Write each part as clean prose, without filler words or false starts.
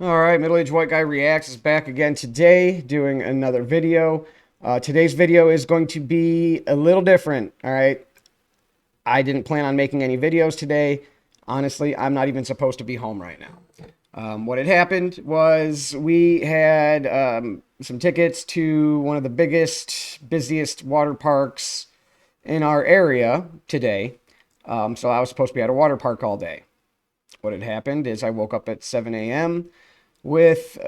All right, Middle-Aged White Guy Reacts is back again today, doing another video. Today's video is going to be a little different, all right? I didn't plan on making any videos today. Honestly, I'm not even supposed to be home right now. What had happened was we had some tickets to one of the biggest, busiest water parks in our area today. So I was supposed to be at a water park all day. What had happened is I woke up at 7 a.m. with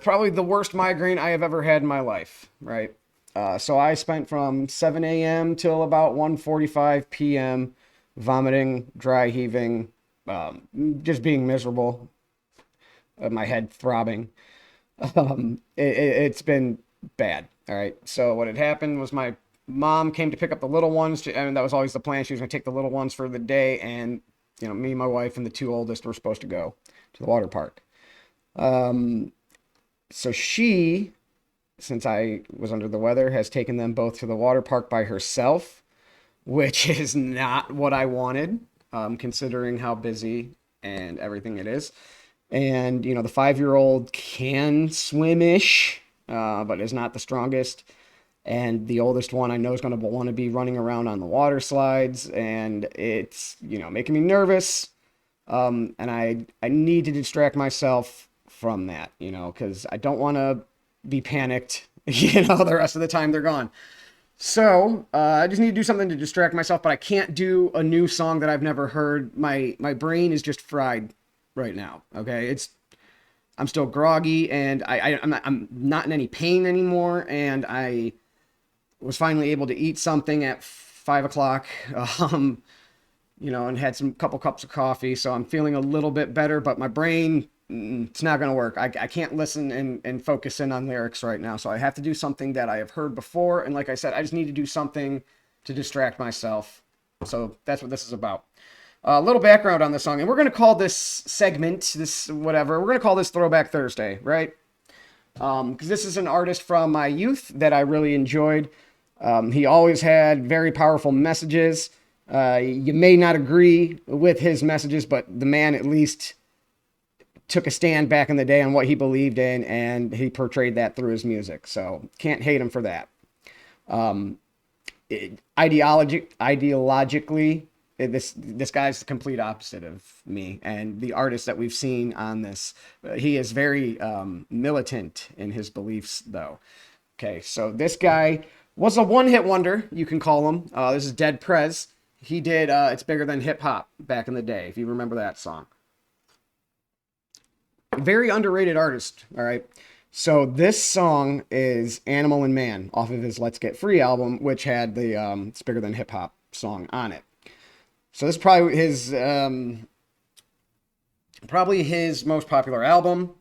probably the worst migraine I have ever had in my life, right? So I spent from 7 a.m. till about 1:45 p.m. vomiting, dry heaving, just being miserable, my head throbbing. It's been bad, all right? So what had happened was my mom came to pick up the little ones, and that was always the plan. She was going to take the little ones for the day, and me, my wife, and the two oldest were supposed to go to the water park. So she, since I was under the weather, has taken them both to the water park by herself, which is not what I wanted, considering how busy and everything it is. And, the 5-year-old can swim-ish, but is not the strongest. And the oldest one I know is going to want to be running around on the water slides, and it's, making me nervous. And I need to distract myself from that, because I don't want to be panicked, the rest of the time they're gone. So I just need to do something to distract myself, but I can't do a new song that I've never heard. My brain is just fried right now. Okay, I'm still groggy, and I'm not in any pain anymore, and I was finally able to eat something at 5 o'clock. And had some couple cups of coffee, so I'm feeling a little bit better, but my brain, it's not going to work. I can't listen and focus in on lyrics right now, so I have to do something that I have heard before, and like I said, I just need to do something to distract myself. So that's what this is about. A little background on this song, and we're going to call this segment, we're going to call this Throwback Thursday, right? Because this is an artist from my youth that I really enjoyed. He always had very powerful messages. You may not agree with his messages, but the man at least took a stand back in the day on what he believed in, and he portrayed that through his music. So can't hate him for that. Ideologically, this guy's the complete opposite of me and the artists that we've seen on this. He is very militant in his beliefs, though. Okay, so this guy was a one-hit wonder, you can call him. This is Dead Prez. He did It's Bigger Than Hip Hop back in the day, if you remember that song. Very underrated artist, all right? So this song is Animal and Man off of his Let's Get Free album, which had the It's Bigger Than Hip Hop song on it. So this is probably his most popular album.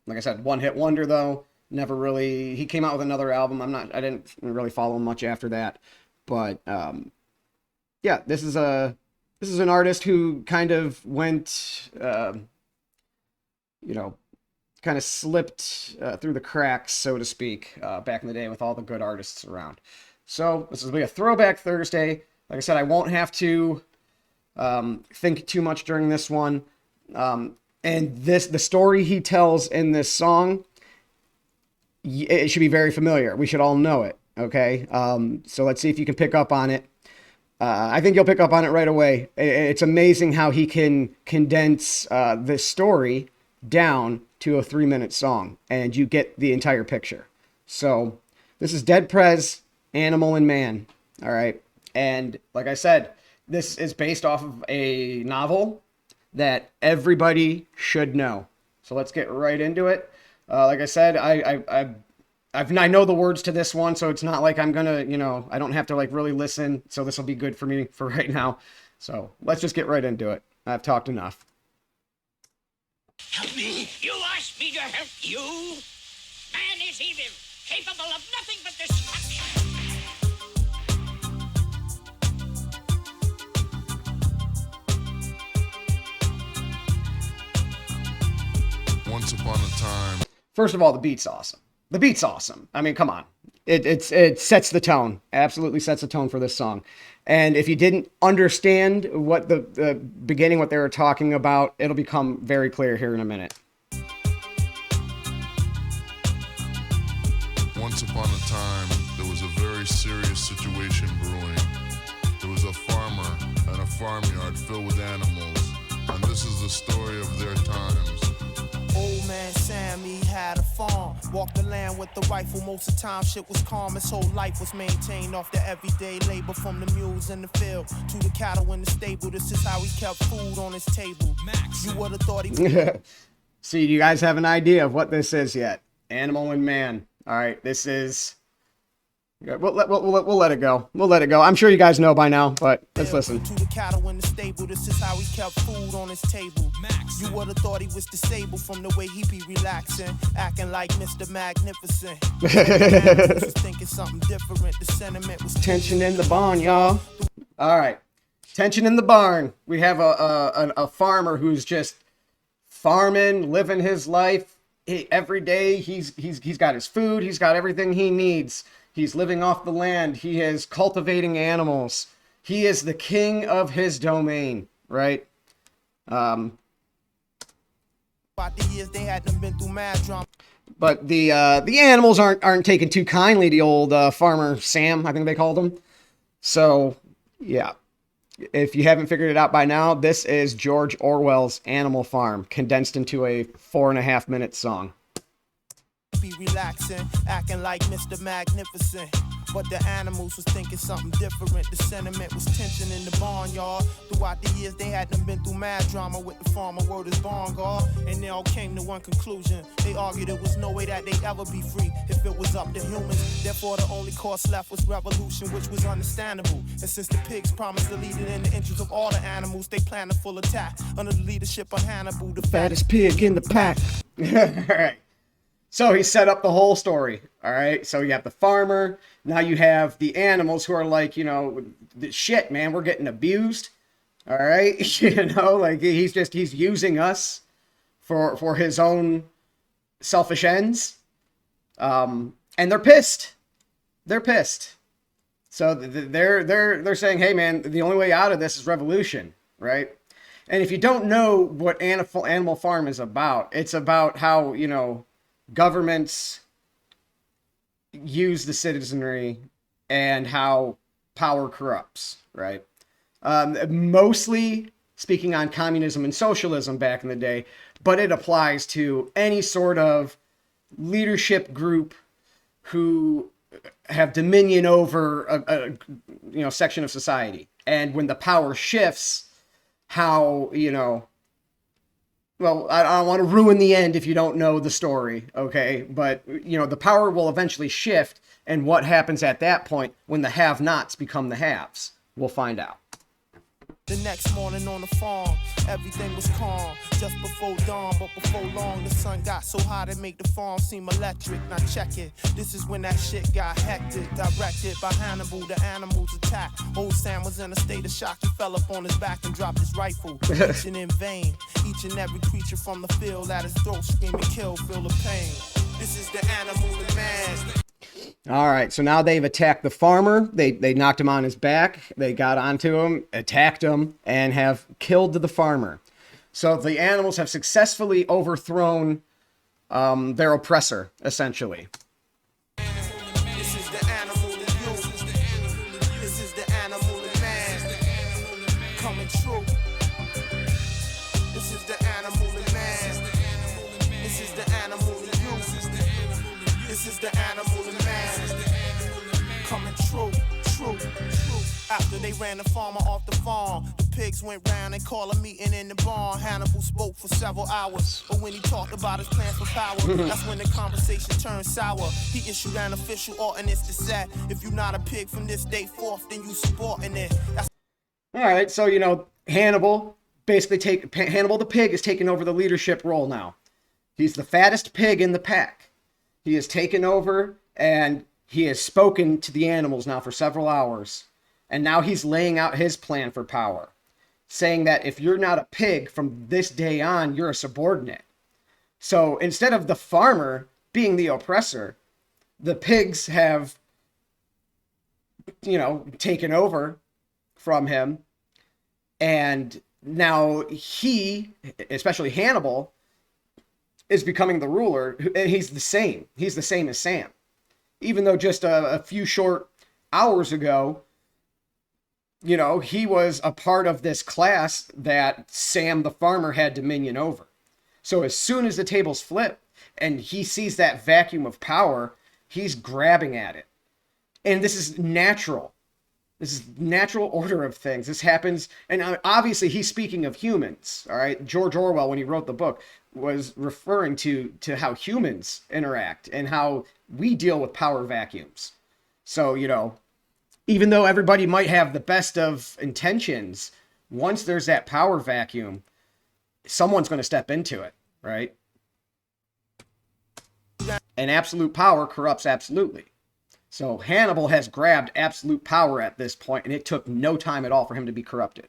Like I said, one-hit wonder, though. Never really, he came out with another album. I didn't really follow him much after that. But yeah, this is an artist who kind of went, kind of slipped through the cracks, so to speak, back in the day with all the good artists around. So this will be a Throwback Thursday. Like I said, I won't have to think too much during this one. And the story he tells in this song, it should be very familiar. We should all know it. Okay. So let's see if you can pick up on it. I think you'll pick up on it right away. It's amazing how he can condense this story down to a 3-minute song, and you get the entire picture. So this is Dead Prez, Animal and Man. All right. And like I said, this is based off of a novel that everybody should know. So let's get right into it. Like I said, I know the words to this one, so it's not like I'm gonna, I don't have to like really listen. So this will be good for me for right now. So let's just get right into it. I've talked enough. Help me! You asked me to help you! Man is evil, capable of nothing but destruction! Once upon a time. First of all, the beat's awesome. The beat's awesome. I mean, come on. It sets the tone. Absolutely sets the tone for this song. And if you didn't understand what the beginning, what they were talking about, it'll become very clear here in a minute. Once upon a time, there was a very serious situation brewing. There was a farmer and a farmyard filled with animals, and this is the story of their times. Old man Sam, he had a farm. Walked the land with the rifle. Most of the time shit was calm. His whole life was maintained off the everyday labor. From the mules in the field to the cattle in the stable. This is how he kept food on his table. Max, you would have thought he See, do you guys have an idea of what this is yet? Animal and man. All right, this is... We'll let it go. We'll let it go. I'm sure you guys know by now, but let's listen. To the cattle in the stable. This is how he kept food on his table. Max, you would have thought he was disabled from the way he be relaxing, acting like Mr. Magnificent. Was thinking something different. The sentiment was Tension in the barn, y'all. All right, tension in the barn. We have a farmer who's just farming, living his life. Every day he's got his food. He's got everything he needs. He's living off the land. He is cultivating animals. He is the king of his domain, right? But the animals aren't taking too kindly to old Farmer Sam, I think they called him. So, yeah. If you haven't figured it out by now, this is George Orwell's Animal Farm, condensed into a 4.5-minute song. Be relaxing, acting like Mr. Magnificent. But the animals was thinking something different. The sentiment was tension in the barnyard. Throughout the years, they hadn't been through mad drama with the farmer word is barn guard. And they all came to one conclusion. They argued there was no way that they'd ever be free if it was up to humans. Therefore, the only course left was revolution, which was understandable. And since the pigs promised to lead it in the interest of all the animals, they planned a full attack under the leadership of Hannibal, the fattest pig in the pack. All right. So he set up the whole story, all right? So you have the farmer, now you have the animals who are like, you know, shit, man, we're getting abused, all right? You know, like he's using us for his own selfish ends. And they're pissed. They're pissed. So they're saying, hey, man, the only way out of this is revolution, right? And if you don't know what Animal Farm is about, it's about how, you know, governments use the citizenry and how power corrupts, right? Mostly speaking on communism and socialism back in the day, but it applies to any sort of leadership group who have dominion over a section of society. And when the power shifts, how, you know, well, I don't want to ruin the end if you don't know the story, okay? But, you know, the power will eventually shift, and what happens at that point when the have-nots become the haves, we'll find out. The next morning on the farm, everything was calm, just before dawn, but before long, the sun got so hot it made the farm seem electric. Now check it, this is when that shit got hectic, directed by Hannibal, the animals attacked. Old Sam was in a state of shock, he fell up on his back and dropped his rifle, reaching in vain. Each and every creature from the field at his throat screaming kill, feel the pain. This is the animal and man. All right, so now they've attacked the farmer. They knocked him on his back. They got onto him, attacked him, and have killed the farmer. So the animals have successfully overthrown their oppressor, essentially. This is the animal and you. This is the animal and man. Coming true. This is the animal and man. This is the animal and you. This is the animal and man. Coming true. After they ran the farmer off the farm, the pigs went round and called a meeting in the barn. Hannibal spoke for several hours, but when he talked about his plans for power, that's when the conversation turned sour. He issued an official ordinance that said, if you're not a pig from this day forth, then you supporting it. All right, so, you know, Hannibal the pig is taking over the leadership role now. He's the fattest pig in the pack. He has taken over, and he has spoken to the animals now for several hours. And now he's laying out his plan for power, saying that if you're not a pig from this day on, you're a subordinate. So instead of the farmer being the oppressor, the pigs have, you know, taken over from him. And now he, especially Hannibal, is becoming the ruler. And he's the same. He's the same as Sam. even though just a few short hours ago, you know, he was a part of this class that Sam the farmer had dominion over. So as soon as the tables flip and he sees that vacuum of power, he's grabbing at it. And this is natural. This is natural order of things. This happens, and obviously he's speaking of humans, all right? George Orwell, when he wrote the book, was referring to how humans interact and how we deal with power vacuums. So, you know, even though everybody might have the best of intentions, once there's that power vacuum, someone's going to step into it, right? And absolute power corrupts absolutely. So Hannibal has grabbed absolute power at this point, and it took no time at all for him to be corrupted.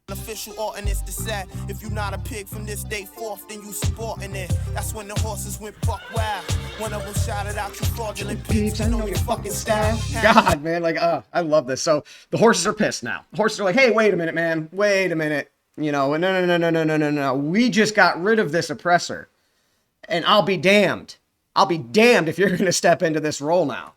Official ordinance to say, if you're not a pig from this day forth, then you sporting it. That's when the horses went buck wild. One of them shouted out, you fraudulent pigs, I know your fucking style. God, man, like, I love this. So the horses are pissed now. The horses are like, hey, wait a minute, man. Wait a minute. You know, no. We just got rid of this oppressor. And I'll be damned. I'll be damned if you're going to step into this role now.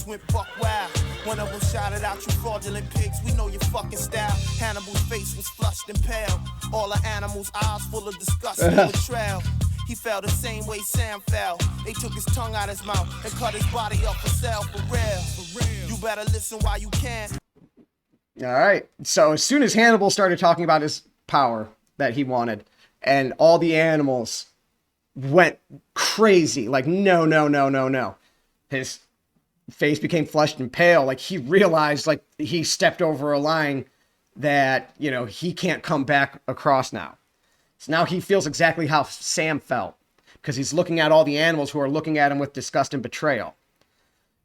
Went buck wild. One of them shouted out, you fraudulent pigs, we know your fucking style. Hannibal's face was flushed and pale. All the animals' eyes full of disgust and betrayal. He fell the same way Sam fell. They took his tongue out his mouth and cut his body up for sale, for real. You better listen while you can. All right. So as soon as Hannibal started talking about his power that he wanted, and all the animals went crazy, like, no. His face became flushed and pale. Like, he realized, like, he stepped over a line that, you know, he can't come back across now. So now he feels exactly how Sam felt, because he's looking at all the animals who are looking at him with disgust and betrayal.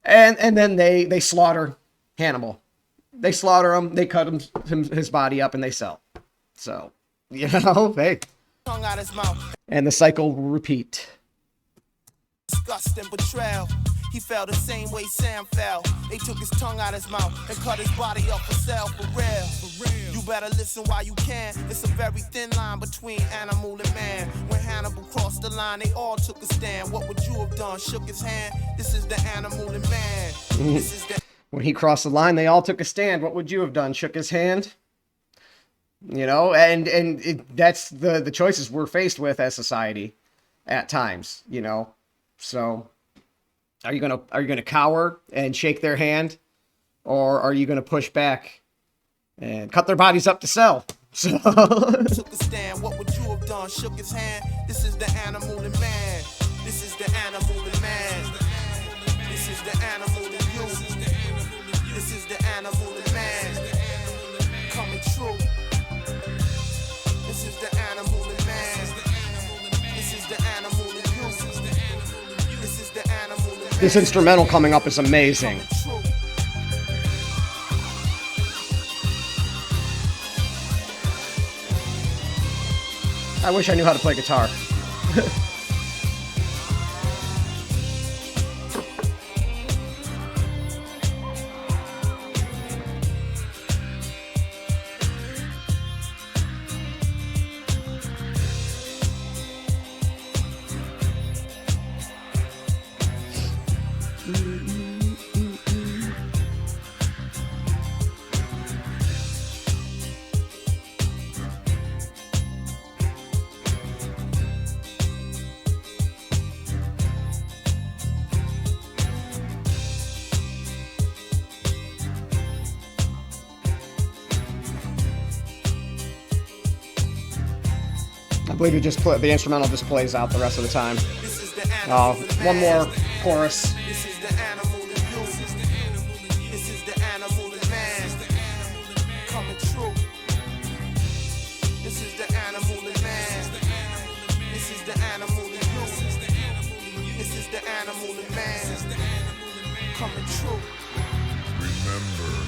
And then they slaughter Hannibal. They slaughter him, they cut his body up, and they sell. So, you know, hey. Tongue out his mouth. And the cycle will repeat. Disgust and betrayal. He fell the same way Sam fell. They took his tongue out his mouth and cut his body up for sale, for real. You better listen while you can. It's a very thin line between animal and man. When Hannibal crossed the line, they all took a stand. What would you have done? Shook his hand. This is the animal and man. This is the... When he crossed the line, they all took a stand. What would you have done? Shook his hand? You know, that's the choices we're faced with as society at times, you know. So are you gonna cower and shake their hand, or are you gonna push back and cut their bodies up to sell? So took a stand. What would you have done? Shook his hand. This is the animal and man. This is the animal and man. This is the animal and you. This is the animal and man. Coming true. This is the animal and man. This is the animal and you. This is the animal and man. This instrumental coming up is amazing. I wish I knew how to play guitar. I believe the instrumental just plays out the rest of the time. One more chorus. This is the animal and you. This is the animal and man. Coming true. This is the animal and man. This is the animal and you. This is the animal and man. Coming true. Remember,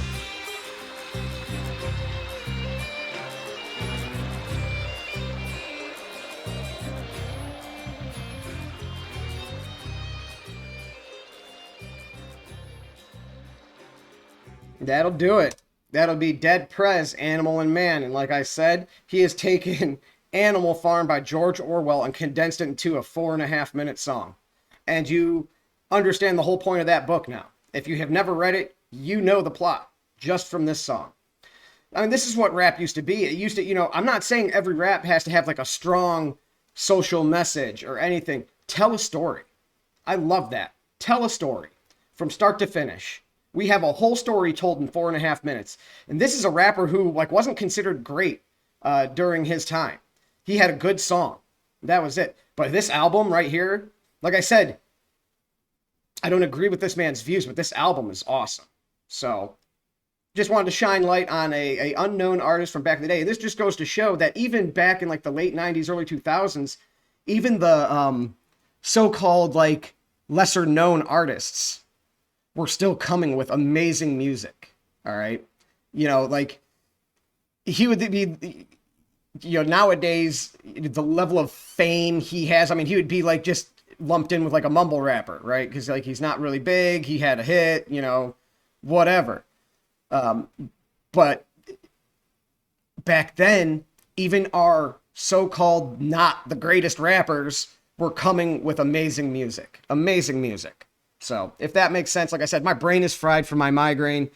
That'll do it. That'll be Dead Prez, Animal and Man. And like I said, he has taken Animal Farm by George Orwell and condensed it into a 4.5-minute song. And you understand the whole point of that book now. If you have never read it, you know the plot just from this song. I mean, this is what rap used to be. It used to, you know, I'm not saying every rap has to have like a strong social message or anything. Tell a story. I love that. Tell a story from start to finish. We have a whole story told in 4.5 minutes. And this is a rapper who like wasn't considered great during his time. He had a good song. That was it. But this album right here, like I said, I don't agree with this man's views, but this album is awesome. So just wanted to shine light on a unknown artist from back in the day. And this just goes to show that even back in like the late 90s, early 2000s, even the so-called like lesser known artists were still coming with amazing music. All right. You know, like he would be, you know, nowadays the level of fame he has, I mean, he would be like just lumped in with like a mumble rapper, right? Because like he's not really big, he had a hit, you know, whatever. But back then, even our so-called not the greatest rappers were coming with amazing music. Amazing music. So if that makes sense, like I said, my brain is fried from my migraine.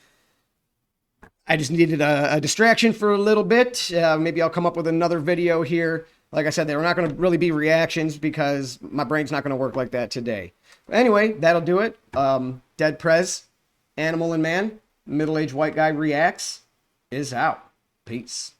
I just needed a distraction for a little bit. Maybe I'll come up with another video here. Like I said, they were not going to really be reactions because my brain's not going to work like that today. But anyway, that'll do it. Dead Prez, Animal and Man, Middle-Aged White Guy Reacts is out. Peace.